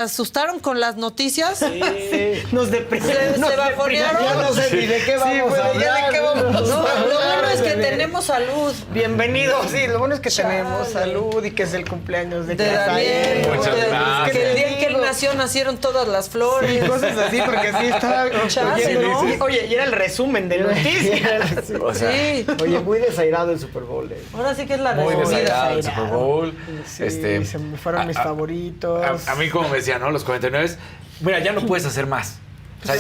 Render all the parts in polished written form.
asustaron con las noticias. Sí. Nos deprimieron. Se bajonearon. Ya no sé ni de qué vamos a hablar. ¿De qué vamos a hablar? Lo bueno es que tenemos salud. Bienvenidos, sí, lo bueno es que tenemos salud y que es el cumpleaños de Daniel. Muchas gracias. Que el día en que él nació nacieron todas las flores. Y cosas así, porque así estaba. Chale, ¿no? Oye, y era el resumen de noticias. O sea, Sí. Oye, muy desairado el Super Bowl. Ahora sí que es la muy resumida. desagrado el Super Bowl. Sí, se me fueron mis favoritos. A mí, como me decían, ¿no? Los 49, mira, ya no puedes hacer más. O sea,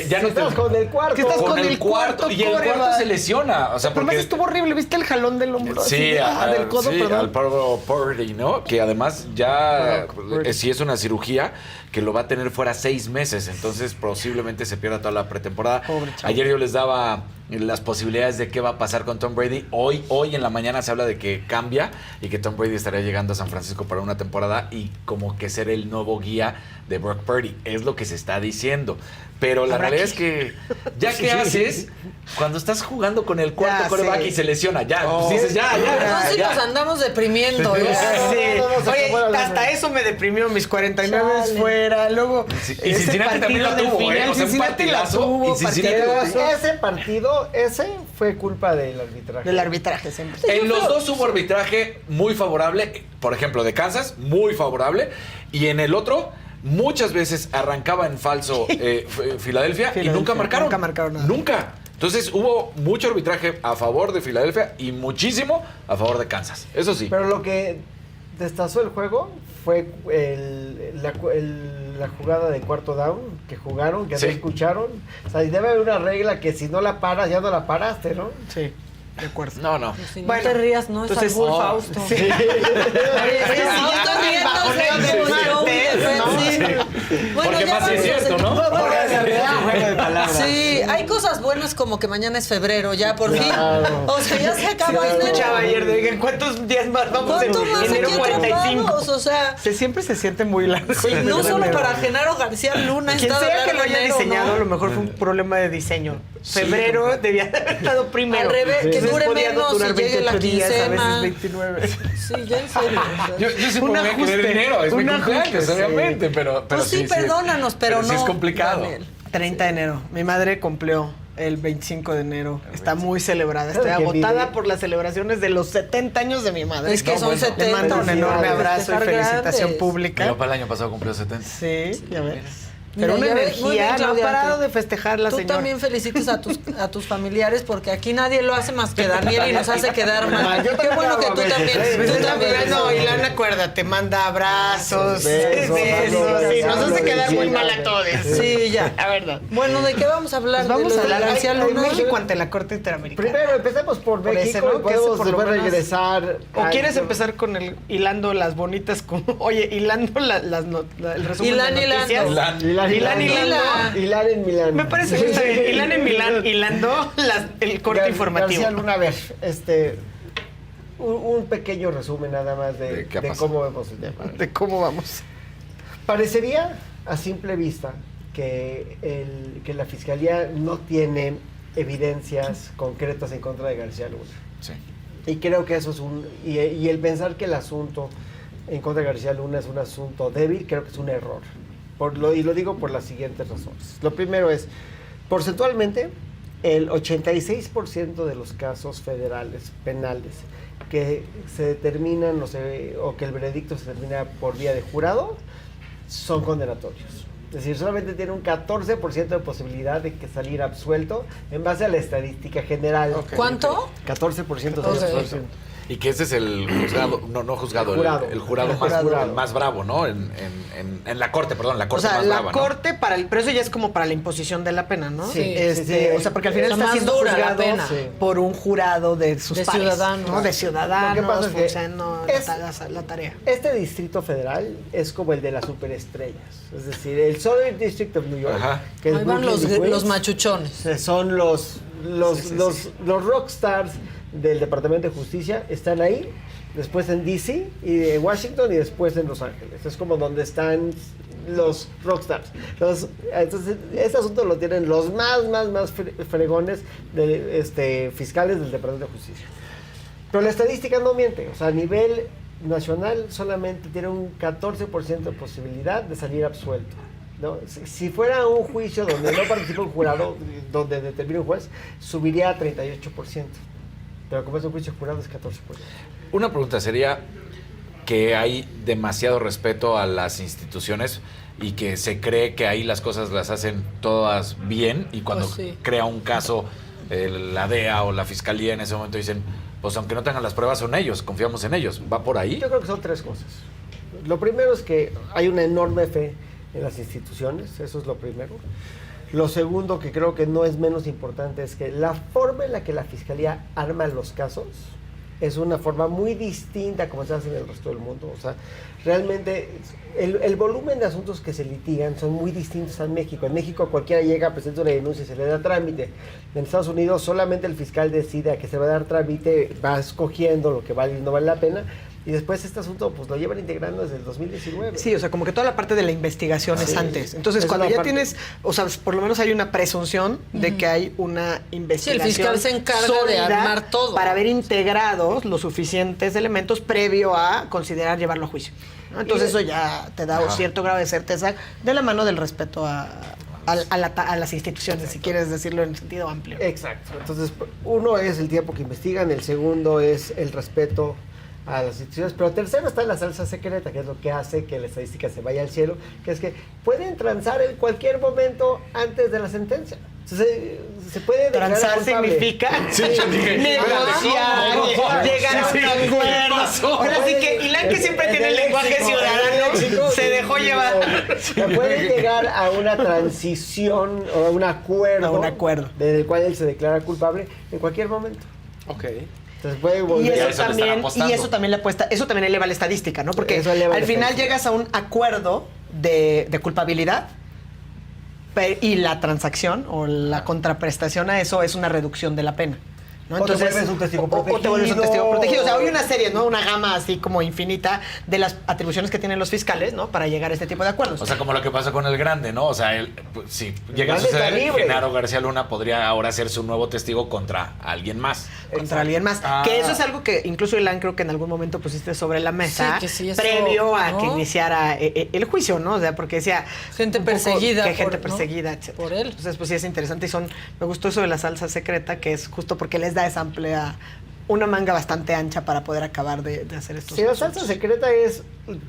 ya no Estás con el cuarto. ¿Qué estás con con el el cuarto cuarto y el cuarto coreback? se lesiona. O sea, Además porque estuvo horrible, ¿viste el jalón del hombro? sí, del codo, sí, perdón. al Brock Purdy, ¿no? Que además ya si es una cirugía que lo va a tener fuera 6 meses, entonces posiblemente se pierda toda la pretemporada. Pobre chavo. Ayer yo les daba las posibilidades de qué va a pasar con Tom Brady. Hoy en la mañana se habla de que cambia y que Tom Brady estaría llegando a San Francisco para una temporada y como que ser el nuevo guía de Brock Purdy. Es lo que se está diciendo. Pero la realidad es que, ¿ya qué haces cuando estás jugando con el cuarto Ya, coreback sí. y se lesiona? Ya, pues dices, ya. No, sí nos andamos deprimiendo. Sí. se Oye, acabó la hasta lana. eso me deprimió, mis 49 Chale. fuera, luego Y ese Cincinnati también la partido tuvo, del final, o sea, un Cincinnati la partidazo, tuvo, y Cincinnati partidazo. Ese partido, ese fue culpa del arbitraje. Del arbitraje siempre. En los dos hubo arbitraje muy favorable, por ejemplo, de Kansas, muy favorable, y en el otro muchas veces arrancaba en falso Filadelfia y nunca marcaron. Nunca marcaron nada. Nunca. Entonces hubo mucho arbitraje a favor de Filadelfia y muchísimo a favor de Kansas. Eso sí. Pero lo que destazó el juego fue la jugada de cuarto down que jugaron, que Sí. no escucharon. O sea, y debe haber una regla que si no la paras, ya no la paraste, ¿no? Sí, de acuerdo. No. Si no Bueno, te rías, no es entonces- algún Oh, Fausto. sí. Oye, si yo estoy riendo, bajoneo es de un show martes, defensivo. Bueno, Porque ya más sí es vamos a cierto, ¿no? Juego de palabras. Sí, hay cosas buenas como que mañana es febrero, ya por fin. Claro. O sea, ya se acaba Yo escuchaba enero. ayer, de ¿en cuántos días más vamos? ¿Cuánto más enero aquí 45. atrapados? O sea, Siempre se siente muy largo. sí, no solo para Genaro García Luna Quien está sea que lo haya enero, diseñado, ¿no? a lo mejor fue un problema de diseño. Febrero debía haber estado primero. Al revés, que Entonces dure podía menos durar y llegue la 28 días, a veces quincena. 29. Sí, ya en serio. o sea. Yo sí Un podría ajuste, querer dinero, es mi un cumpleaños, ajuste, sí. obviamente, pero Pues sí, perdónanos, pero sí no, es complicado. Daniel. 30 de enero. Mi madre cumplió el 25 de enero. Está muy celebrada. Estoy ¿Sabes qué agotada vive? por las celebraciones de los 70 años de mi madre. Es que No, son bueno. 70. Le mando un enorme felicidades. abrazo y Festejar felicitación grandes. Mi pública. papá el año pasado cumplió 70. Sí, ya ves. Mira, Pero una ya ves, muy bien, energía, no ha Claudia, parado que de festejar la Tú señora. también felicites a tus familiares porque aquí nadie lo hace más que Daniel y nos hace quedar mal. Yo Qué también bueno lo que hago tú a veces, también. ¿eh? Tú también. No, Ilana, acuérdate, manda abrazos, Besos, sí, nos hace quedar muy sí, mal a todos. Sí, ya. La verdad. Bueno, ¿de qué vamos a hablar? Pues vamos ¿De a lo de hablar García de Luna? México ante la Corte Interamericana. Primero, empecemos por Por México ese, ¿no? y Que podemos ese por lo después menos- regresar. ¿O a- quieres empezar con el hilando las bonitas como, oye, hilando el resumen Hilán, de noticias? hilando. Hilán Hilán. en Milán. Me parece que está bien. Hilán en Milán, hilando el corte informativo. García Luna, a ver, un pequeño resumen nada más ¿De qué ha de pasado? cómo vemos el tema. De cómo vamos. Parecería a simple vista que la Fiscalía no tiene evidencias concretas en contra de García Luna. Sí. Y creo que eso es y el pensar que el asunto en contra de García Luna es un asunto débil, creo que es un error. Y lo digo por las siguientes razones. Lo primero es, porcentualmente, el 86% de los casos federales, penales, que se determinan o que el veredicto se determina por vía de jurado, son condenatorios. Es decir, solamente tiene un 14% de posibilidad de que salir absuelto en base a la estadística general. ¿Cuánto? 14% de Ok. absuelto. Y que ese es el juzgado, no juzgado, El jurado. el jurado, El más, jurado. más bravo, ¿no? En la corte, perdón, la O corte sea, más la brava, ¿no? corte pero eso ya es como para la imposición de la pena, ¿no? Sí, Sí. O sea, porque al final La está más siendo dura la juzgado pena. Sí. por un jurado de sus De pares, ciudadanos. ¿no? De ciudadanos, Lo que pasa es que funcionando la tarea. Este distrito federal es como el de las superestrellas. Es decir, el Southern District of New York, Ajá. que es Ahí van Brooklyn y Queens, los machuchones. son los rockstars del Departamento de Justicia, están ahí, después en DC y en Washington y después en Los Ángeles. Es como donde están los rockstars. Entonces, este asunto lo tienen los más fregones fiscales del Departamento de Justicia. Pero la estadística no miente. O sea, a nivel nacional solamente tiene un 14% de posibilidad de salir absuelto, ¿no? Si fuera un juicio donde no participa un jurado, donde determina un juez, subiría a 38%. Pero como es un juicio jurado, es 14%. Una pregunta sería que hay demasiado respeto a las instituciones y que se cree que ahí las cosas las hacen todas bien y cuando Pues sí. crea un caso la DEA o la Fiscalía en ese momento dicen, pues aunque no tengan las pruebas son ellos, confiamos en ellos. ¿Va por ahí? Yo creo que son tres cosas. Lo primero es que hay una enorme fe en las instituciones, eso es lo primero. Lo segundo, que creo que no es menos importante, es que la forma en la que la Fiscalía arma los casos es una forma muy distinta a como se hace en el resto del mundo. O sea, realmente el volumen de asuntos que se litigan son muy distintos a México. En México cualquiera llega, presenta una denuncia y se le da trámite. En Estados Unidos solamente el fiscal decide a que se va a dar trámite, va escogiendo lo que vale y no vale la pena. Y después este asunto pues lo llevan integrando desde el 2019. Sí, o sea, como que toda la parte de la investigación es Sí. antes. Entonces, Esa cuando es la ya parte. tienes, o sea, por lo menos hay una presunción de que hay una investigación fiscal se encarga de sólida armar todo. para haber integrados los suficientes elementos previo a considerar llevarlo a juicio, ¿no? Entonces eso ya te da un cierto grado de certeza de la mano del respeto a las instituciones, si quieres decirlo en sentido amplio. Exacto. Entonces, uno es el tiempo que investigan, el segundo es el respeto a las instituciones, pero tercero está la salsa secreta, que es lo que hace que la estadística se vaya al cielo, que es que pueden transar en cualquier momento antes de la sentencia. Se puede declarar Transar culpable. significa Sí, yo dije, negociar, llegar a un acuerdo. Ahora sí que Ilan, que siempre tiene el lenguaje ciudadano, se dejó llevar. Se puede llegar a una transición o a un acuerdo, A un acuerdo. del cual él se declara culpable en cualquier momento. Ok. Entonces puede Y volver. a eso, eso le están también, apostando. y eso también le apuesta, eso también eleva la estadística, ¿no? Porque Eso eleva al la final estadística. llegas a un acuerdo de culpabilidad y la transacción o la contraprestación a eso es una reducción de la pena, ¿no? O te vuelves un testigo o te vuelves un testigo protegido. protegido. O sea, hay una serie, ¿no? Una gama así como infinita de las atribuciones que tienen los fiscales, ¿no? Para llegar a este tipo de acuerdos. O sea, como lo que pasó con el Grande, ¿no? O sea, él, pues, si llega a Grande está suceder, libre. Genaro García Luna podría ahora ser su nuevo testigo contra alguien más. Contra alguien más. Ah. Que eso es algo que incluso Ilan creo que en algún momento pusiste sobre la mesa, Sí, que sí, eso, previo a ¿no? que iniciara el juicio, ¿no? O sea, porque decía Gente un poco perseguida que gente por- ¿no? perseguida, etc. por él. Entonces, pues sí es interesante y me gustó eso de la salsa secreta, que es justo porque les da esa amplia, una manga bastante ancha para poder acabar de hacer estos Si la asuntos. salsa secreta es,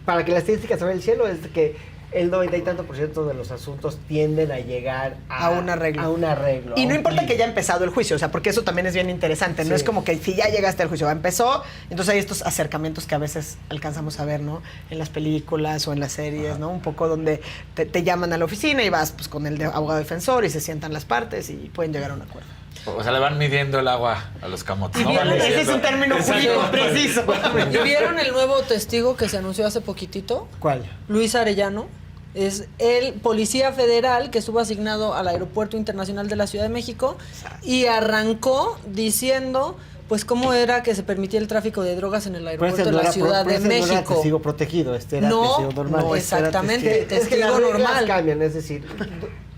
para que la estadística se vaya al cielo, es que el 90 y tanto % de los asuntos tienden a llegar A un arreglo. A un arreglo. Y a no un importa plea. que ya ha empezado el juicio, o sea, porque eso también es bien interesante. No Sí. es como que si ya llegaste al juicio, ya empezó, entonces hay estos acercamientos que a veces alcanzamos a ver, ¿no? En las películas o en las series, ¿no? Un poco donde te llaman a la oficina y vas pues con el abogado defensor y se sientan las partes y pueden llegar a un acuerdo. O sea, le van midiendo el agua a los camotes. Y ¿no? bien, Van ese es diciendo- un término jurídico Exacto. preciso. ¿Y vieron el nuevo testigo que se anunció hace poquitito? ¿Cuál? Luis Arellano. Es el policía federal que estuvo asignado al Aeropuerto Internacional de la Ciudad de México y arrancó diciendo pues cómo era que se permitía el tráfico de drogas en el aeropuerto de la Ciudad de No era México. testigo protegido, este era No, testigo normal. no, Este era exactamente, Es que las testigo reglas normal. cambian, es decir,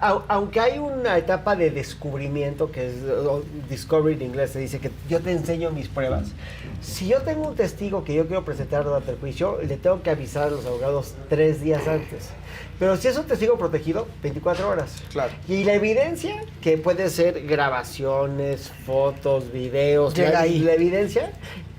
aunque hay una etapa de descubrimiento, que es discovery en inglés, se dice que yo te enseño mis pruebas. Si yo tengo un testigo que yo quiero presentar durante el juicio, le tengo que avisar a los abogados 3 días antes. Pero si es un testigo protegido, 24 horas. Claro. Y la evidencia, que puede ser grabaciones, fotos, videos, Llega ahí. la evidencia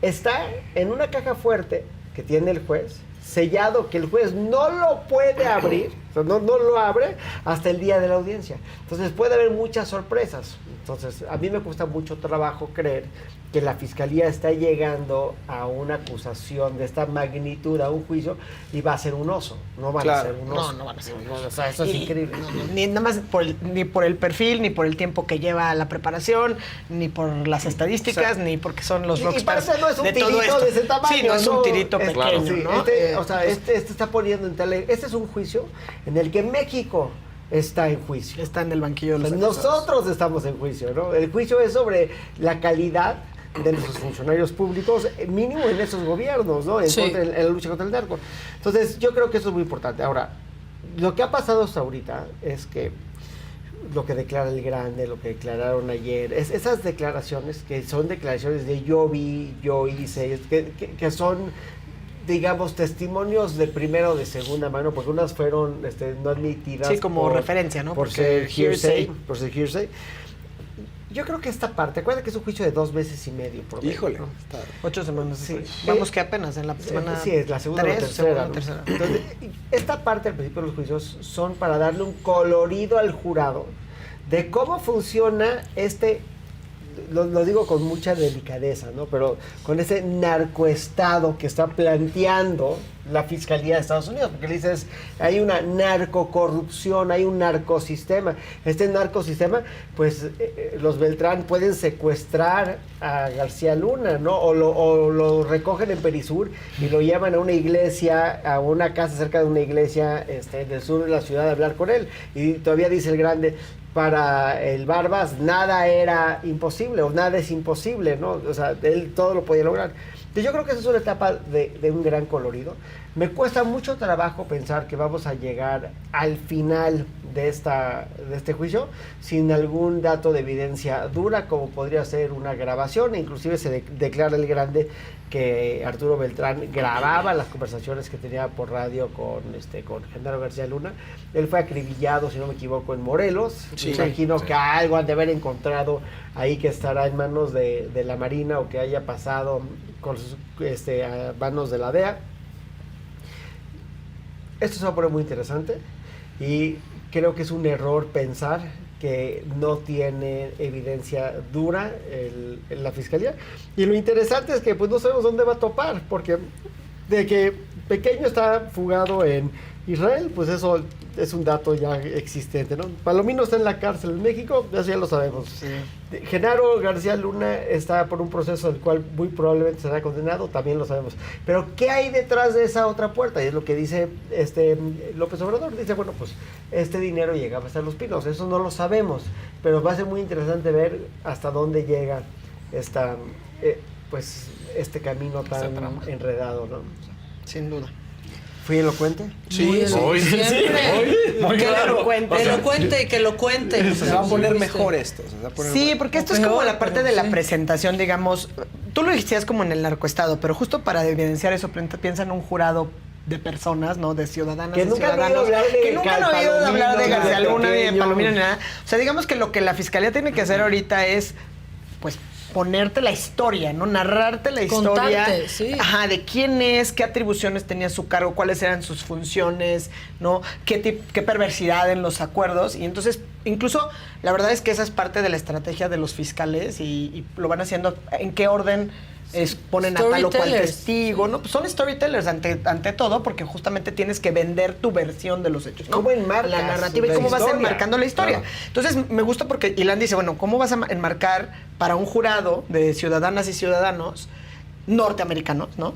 está en una caja fuerte que tiene el juez, sellado, que el juez no lo puede abrir, o sea, no lo abre hasta el día de la audiencia. Entonces puede haber muchas sorpresas. Entonces a mí me cuesta mucho trabajo creer que la fiscalía está llegando a una acusación de esta magnitud, a un juicio, y va a ser un oso. No van a Claro. ser un No, oso. no van a ser un O sea, eso es Y- increíble. Ni nada más ni por el perfil, ni por el tiempo que lleva la preparación, ni por las estadísticas, ni porque son los Y rockstars aparte no es un de todo tirito esto. de ese tamaño. Sí, no es un tirito Es- pequeño, sí, ¿no? o sea, este está poniendo en tele. Este es un juicio en el que México está en juicio. Está en el banquillo de O los sea, acusados. nosotros estamos en juicio, ¿no? El juicio es sobre la calidad de nuestros funcionarios públicos, mínimo en esos gobiernos, ¿no? Sí. En la lucha contra el narco. Entonces, yo creo que eso es muy importante. Ahora, lo que ha pasado hasta ahorita es que lo que declara el Grande, lo que declararon ayer, esas declaraciones que son declaraciones de yo vi, yo hice, que son digamos, testimonios de primera o de segunda mano, porque unas fueron no admitidas. Sí, como referencia, ¿no? Por ser hearsay. Por ser hearsay. Yo creo que esta parte, acuérdate que es un juicio de 2 meses y medio. Por Híjole. ¿no? 8 semanas. Sí. Vamos que apenas en la semana. Sí, es la segunda 3, o tercera. ¿no? tercera. Entonces, esta parte al principio de los juicios son para darle un colorido al jurado de cómo funciona lo digo con mucha delicadeza, ¿no? Pero con ese narcoestado que está planteando la Fiscalía de Estados Unidos, porque le dices, hay una narcocorrupción, hay un narcosistema. Este narcosistema, pues los Beltrán pueden secuestrar a García Luna, ¿no? O lo recogen en Perisur y lo llevan a una iglesia, a una casa cerca de una iglesia del sur de la ciudad a hablar con él. Y todavía dice el grande, para el Barbas nada era imposible o nada es imposible, ¿no? O sea, él todo lo podía lograr. Entonces yo creo que esa es una etapa de un gran colorido. Me cuesta mucho trabajo pensar que vamos a llegar al final de este juicio sin algún dato de evidencia dura, como podría ser una grabación. Inclusive se declara el grande que Arturo Beltrán grababa las conversaciones que tenía por radio con Genaro García Luna. Él fue acribillado, si no me equivoco, en Morelos. Sí. Me imagino que algo han de haber encontrado ahí que estará en manos de la Marina o que haya pasado con a manos de la DEA. Esto se va a poner muy interesante y creo que es un error pensar que no tiene evidencia dura en la Fiscalía. Y lo interesante es que pues no sabemos dónde va a topar, porque de que Pequeño está fugado en Israel, pues eso es un dato ya existente, ¿no? Palomino está en la cárcel en México, eso ya lo sabemos. Sí. Genaro García Luna está por un proceso del cual muy probablemente será condenado, también lo sabemos. Pero ¿qué hay detrás de esa otra puerta? Y es lo que dice López Obrador. Dice, bueno, pues este dinero llegaba hasta Los Pinos, eso no lo sabemos, pero va a ser muy interesante ver hasta dónde llega este camino tan enredado, ¿no? Sin duda. ¿Fui elocuente? Sí, Muy sí. elocuente. Siempre. Muy Que claro. elocuente, O sea, elocuente y que lo cuente. Se va a poner mejor esto. Se va a poner Sí, mejor. porque esto O es como peor, la parte pero de la sí. presentación, digamos. Tú lo decías como en el narcoestado, pero justo para evidenciar eso, piensa en un jurado de personas, ¿no? De ciudadanas Que y nunca han oído ciudadanos. hablar de Que nunca han oído Palomino, hablar de ni de García Luna, ni de Pequeño. Palomino, ni nada. O sea, digamos que lo que la fiscalía tiene que hacer ahorita es, pues, ponerte la historia, ¿no? Narrarte la historia. Contarte, sí. Ajá, de quién es, qué atribuciones tenía a su cargo, cuáles eran sus funciones, ¿no? Qué perversidad en los acuerdos. Y entonces, incluso, la verdad es que esa es parte de la estrategia de los fiscales y lo van haciendo en qué orden ponen a tal o cual Storytellers. testigo, ¿no? Pues son storytellers ante todo, porque justamente tienes que vender tu versión de los hechos, ¿no? ¿Cómo enmarcas la narrativa y la cómo vas historia? enmarcando la historia. Claro. Entonces, me gusta porque Ilan dice, bueno, ¿cómo vas a enmarcar para un jurado de ciudadanas y ciudadanos norteamericanos, ¿no?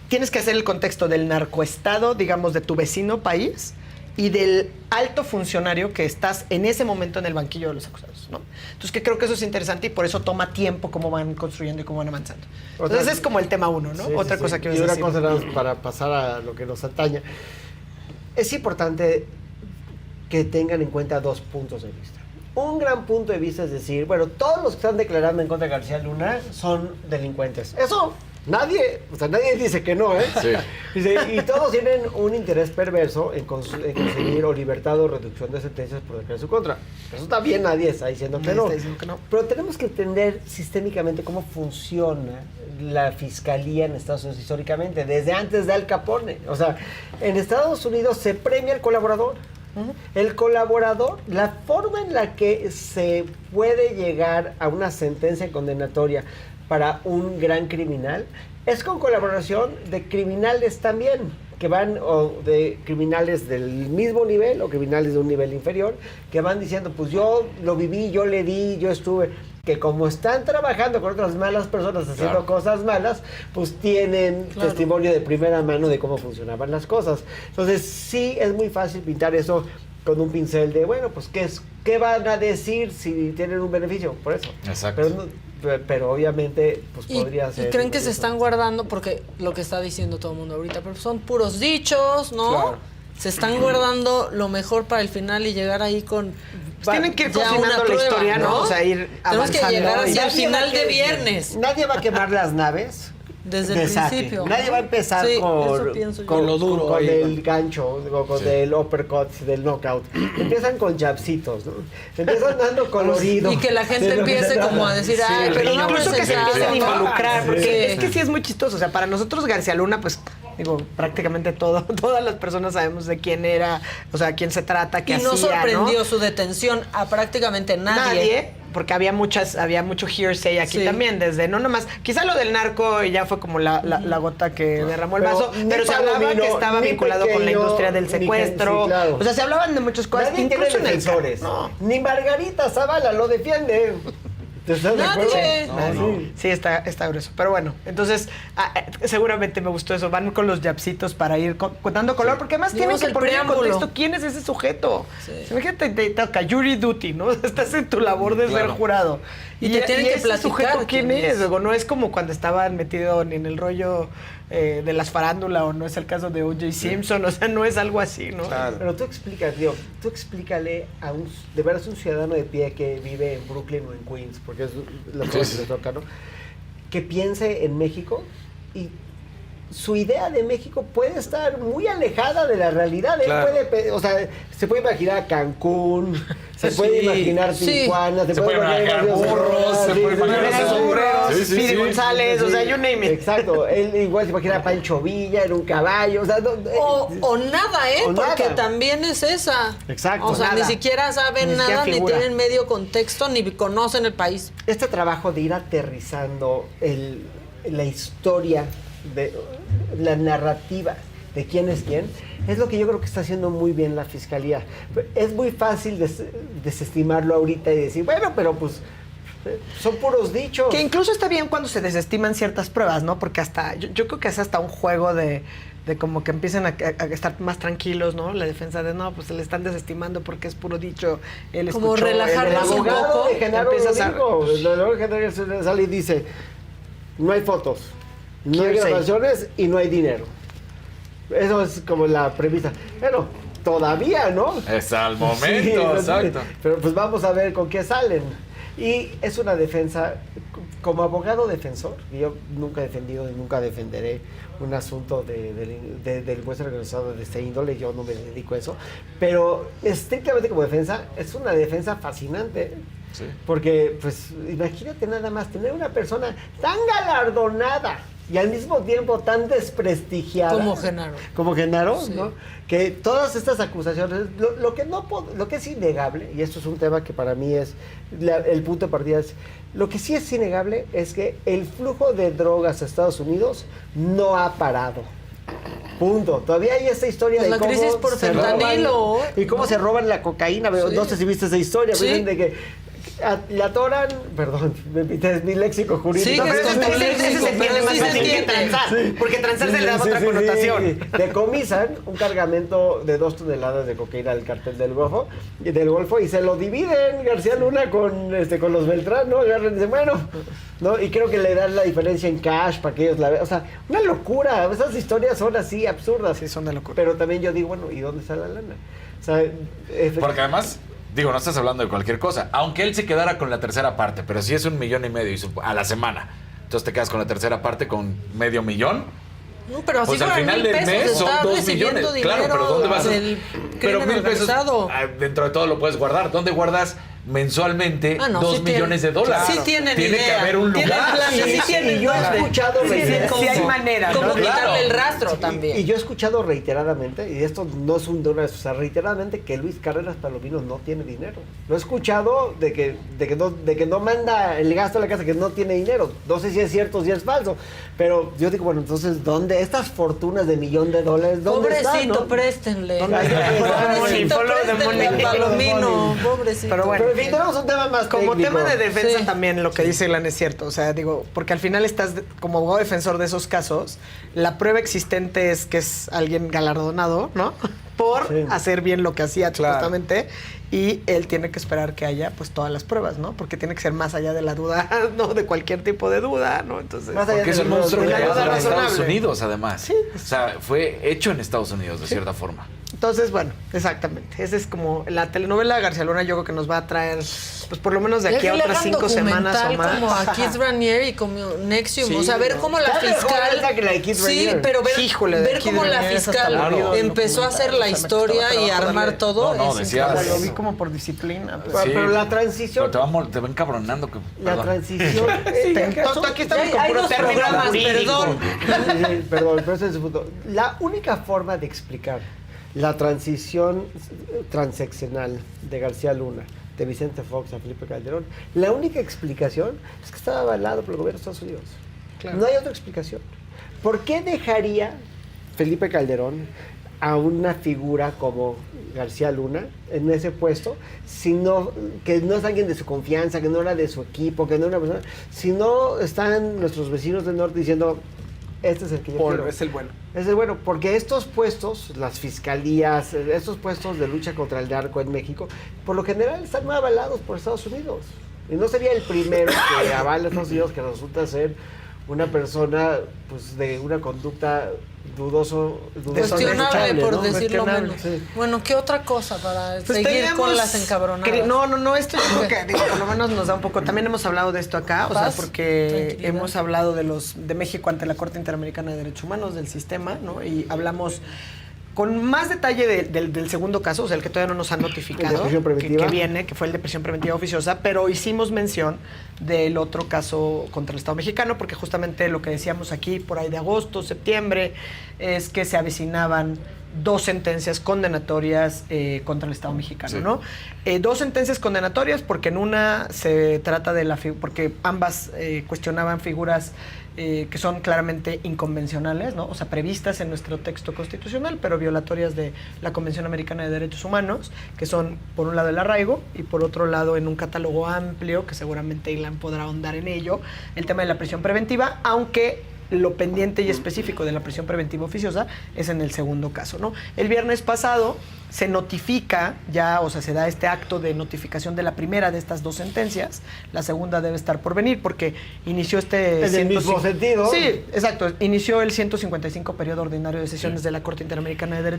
Tienes que hacer el contexto del narcoestado, digamos, de tu vecino país y del alto funcionario que estás en ese momento en el banquillo de los acusados, ¿no? Entonces, que creo que eso es interesante y por eso toma tiempo cómo van construyendo y cómo van avanzando. Entonces, ese es como el tema 1, ¿no? Sí, Otra sí, cosa sí. que Y ibas a una decir. cosa nada más para pasar a lo que nos atañe. Es importante que tengan en cuenta 2 puntos de vista. Un gran punto de vista es decir, bueno, todos los que están declarando en contra de García Luna son delincuentes. Eso nadie dice que no, ¿eh? Sí. Dice, y todos tienen un interés perverso en conseguir o libertad o reducción de sentencias por declarar su contra. Eso también nadie está diciendo que Nadie no. está diciendo que no. Pero tenemos que entender sistémicamente cómo funciona la fiscalía en Estados Unidos históricamente, desde antes de Al Capone. O sea, en Estados Unidos se premia al colaborador. El colaborador, la forma en la que se puede llegar a una sentencia condenatoria para un gran criminal es con colaboración de criminales también, que van o de criminales del mismo nivel o criminales de un nivel inferior, que van diciendo, pues yo lo viví, yo le di, yo estuve, que como están trabajando con otras malas personas haciendo Claro. cosas malas, pues tienen Claro. testimonio de primera mano de cómo funcionaban las cosas. Entonces sí es muy fácil pintar eso con un pincel de, bueno, pues ¿qué van a decir si tienen un beneficio? Por eso. Exacto. Pero obviamente pues Y podría ser. creen que se están guardando porque lo que está diciendo todo el mundo ahorita, pero son puros dichos, ¿no? Claro. Se están guardando lo mejor para el final y llegar ahí con Tienen que ir ya cocinando una la prueba, historia, ¿no? O sea, ir Tenemos que avanzando. llegar hacia el Nadie final va a de que- viernes. Nadie va a quemar las naves. Desde el saque. principio. Nadie va a empezar Sí, con, eso pienso yo. con lo duro con ahí, el ¿no? gancho, o con el uppercut, del knockout. Empiezan con jabcitos, ¿no? Empiezan dando colorido. Y que la gente de lo que empiece se como a trata. decir, ay, pero no Incluso que se empiecen a involucrar, porque Sí. es que sí es muy chistoso. O sea, para nosotros García Luna, pues, digo, prácticamente todas las personas sabemos de quién era, o sea, quién se trata, qué Y hacía, no sorprendió ¿no? su detención a prácticamente Nadie, porque había mucho hearsay aquí Sí. también, desde, no nomás, quizá lo del narco ya fue como la gota que derramó el vaso, ni pero se hablaba Palomino, que estaba ni vinculado con la Pequeño, industria del ni secuestro, sí, claro. o sea, se hablaban de muchas cosas, Nadie incluso tiene en el defensores. No. Ni Margarita Zavala lo defiende. ¿Te estás de acuerdo? Nadie. Nadie. Sí, está grueso. Pero bueno, entonces seguramente me gustó eso. Van con los yapsitos para ir dando color, porque además tienen Digamos que el poner en preámbulo. contexto quién es ese sujeto. Sí. Imagínate, te toca jury duty, ¿no? Estás en tu labor de ser jurado. Y te tienen que ese platicar sujeto quién quién es. es. Digo, no es como cuando estaban metidos en el rollo de las farándulas, o no es el caso de O.J. Simpson, o sea, no es algo así, ¿no? Claro. Pero tú explica, tío, tú explícale a de veras un ciudadano de pie que vive en Brooklyn o en Queens, porque es la zona que le toca, ¿no? Que piense en México y su idea de México puede estar muy alejada de la realidad. Claro. Él puede, o sea, se puede imaginar Cancún, se puede imaginar Sí. Tijuana, Se puede imaginar burros, se puede imaginar Burros, Sí, sí, Speedy sí. González, o sea, you name it. Exacto, él igual se imagina a Pancho Villa en un caballo, o sea, O nada, ¿eh? O Porque nada. también es esa. Exacto, O sea, nada. ni siquiera saben Ni siquiera nada, ni figura. tienen medio contexto, ni conocen el país. este trabajo de ir aterrizando la historia, de la narrativa de quién es quién, es lo que yo creo que está haciendo muy bien la fiscalía. Es muy fácil desestimarlo ahorita y decir, bueno, pero pues son puros dichos. Que incluso está bien cuando se desestiman ciertas pruebas, ¿no? Porque hasta, yo creo que es hasta un juego de como que empiecen a estar más tranquilos, ¿no? La defensa de, no, pues se le están desestimando porque es puro dicho, él Como escuchó, relajarlos el un abogado poco. de Genaro empiezas a- lo dijo. El abogado de Genaro sale y dice, no hay fotos, no hay Hearsay. grabaciones y no hay dinero. Eso es como la premisa. Bueno, todavía, ¿no? Es al Sí, momento, exacto. Pero pues vamos a ver con qué salen. Y es una defensa, como abogado defensor, y yo nunca he defendido y nunca defenderé un asunto del delincuencia organizado de este índole, yo no me dedico a eso, pero estrictamente como defensa, es una defensa fascinante. Sí. Porque, pues, imagínate nada más tener una persona tan galardonada y al mismo tiempo tan desprestigiada. Como Genaro. Como Genaro, Sí. ¿no? Que todas estas acusaciones, lo que es innegable, y esto es un tema que para mí es el punto de partida, es lo que sí es innegable es que el flujo de drogas a Estados Unidos no ha parado. Punto. Todavía hay esta historia Pues de la cómo crisis por se fentanilo, roban, y cómo se roban la cocaína. Sí. No sé si viste esa historia, Sí. dicen de que la atoran, perdón, es mi léxico jurídico. Sí, No, que pero es ese complejo, se entiende pero más sí se fácil que entiende. transar, porque transar se le da Sí, otra sí, connotación. sí. Decomisan un cargamento de 2 toneladas de cocaína del cartel del Golfo y se lo dividen García Luna con los Beltrán, ¿no? Agarran y dicen, bueno, ¿no? Y creo que le dan la diferencia en cash para que ellos la vean. O sea, una locura. Esas historias son así absurdas. Sí, son de locura. Pero también yo digo, bueno, ¿y dónde está la lana? O sea, Porque además, digo, no estás hablando de cualquier cosa. Aunque él se quedara con la tercera parte, pero si es 1,5 millones a la semana, entonces te quedas con la tercera parte con $500,000. No, pero así Pues al fueran final 1,000 del mes pesos, son está 2 recibiendo millones. Claro, dinero pero ¿dónde vas a...? del Pero crimen 1,000 pesos, organizado. dentro de todo lo puedes guardar. ¿Dónde guardas mensualmente Ah, no, 2 sí millones de tienen- dólares? sí tienen Tiene que idea. haber un Tienen lugar. planes, sí tienen y yo he nombre. escuchado Sí, sí hay manera, Como ¿no? quitarle Claro. el rastro también. Y yo he escuchado reiteradamente, y esto no es un de una vez, o sea, reiteradamente que Luis Carreras Palomino no tiene dinero. Lo he escuchado de que no manda el gasto a la casa, que no tiene dinero. No sé si es cierto o si es falso, pero yo digo, bueno, entonces, ¿dónde estas fortunas de $1,000,000, dónde están, Pobrecito, no? préstenle. ¿Dónde está? Pobrecito, Follow the préstenle money. a Palomino. Pobrecito. Pero bueno. Pero en fin, tenemos un tema más Como técnico. tema de defensa Sí. también lo que dice Ilan es cierto, o sea, digo, porque al final estás como abogado defensor de esos casos, la prueba existente es que es alguien galardonado, ¿no? Por Sí. hacer bien lo que hacía Claro. supuestamente, y él tiene que esperar que haya pues todas las pruebas, ¿no? Porque tiene que ser más allá de la duda, no de cualquier tipo de duda, ¿no? Entonces, Más allá Porque es de un los- monstruo de la creado duda en Estados razonable. Unidos, además. Sí. O sea, fue hecho en Estados Unidos, de cierta forma. Entonces, bueno, exactamente. Esa es como la telenovela García Luna, yo creo que nos va a traer, pues por lo menos de aquí a otras 5 semanas o más. Como a Keith Raniere y como Nexium. Sí, o sea, ver no. cómo la Está mejor fiscal. esa que la de Keith Sí, Raniere. pero ver, Híjole, de ver Keith cómo la Raniere es hasta fiscal aburrido el empezó a hacer la documental. historia O sea, me y costaba armar trabajo todo. No, es decía- increíble. Lo vi como por disciplina. Pues. Sí. Pero la transición... Pero te va encabronando. La perdón. transición... Aquí estamos Ya con hay puro dos término programas, jurídico. Perdón, pero ese es el punto. La única forma de explicar la transición transeccional de García Luna, de Vicente Fox a Felipe Calderón, la única explicación es que estaba avalado por el gobierno de Estados Unidos. Claro. No hay otra explicación. ¿Por qué dejaría Felipe Calderón a una figura como García Luna en ese puesto, que no es alguien de su confianza, que no era de su equipo, que no era una persona, si no están nuestros vecinos del norte diciendo, este es el que yo quiero? Es el bueno. Es el bueno, porque estos puestos, las fiscalías, estos puestos de lucha contra el narco en México, por lo general están muy avalados por Estados Unidos. Y no sería el primero que avala a Estados Unidos que resulta ser una persona pues de una conducta Cuestionable, por ¿no? decirlo Cuestionable, menos. sí. Bueno, ¿qué otra cosa para Pues seguir teníamos con las encabronadas? No, esto yo creo que digo, por lo menos nos da un poco. También hemos hablado de esto acá, o sea, Paz, porque tranquilidad. hemos hablado de México ante la Corte Interamericana de Derechos Humanos, del sistema, ¿no? Y hablamos con más detalle del segundo caso, o sea, el que todavía no nos han notificado, ¿El de prisión preventiva? que viene, que fue el de prisión preventiva oficiosa, pero hicimos mención del otro caso contra el Estado mexicano, porque justamente lo que decíamos aquí por ahí de agosto, septiembre, es que se avecinaban 2 sentencias condenatorias contra el Estado mexicano, Sí. ¿no? 2 sentencias condenatorias porque en una se trata de porque ambas cuestionaban figuras que son claramente inconvencionales, ¿no? O sea, previstas en nuestro texto constitucional, pero violatorias de la Convención Americana de Derechos Humanos, que son, por un lado, el arraigo y, por otro lado, en un catálogo amplio, que seguramente Ilan podrá ahondar en ello, el tema de la prisión preventiva, aunque lo pendiente y específico de la prisión preventiva oficiosa es en el segundo caso, ¿no? El viernes pasado se notifica ya, o sea, se da este acto de notificación de la primera de estas 2 sentencias. La segunda debe estar por venir porque inició este... En el mismo sentido. Sí, exacto. Inició el 155 periodo ordinario de sesiones de la Corte Interamericana de Derechos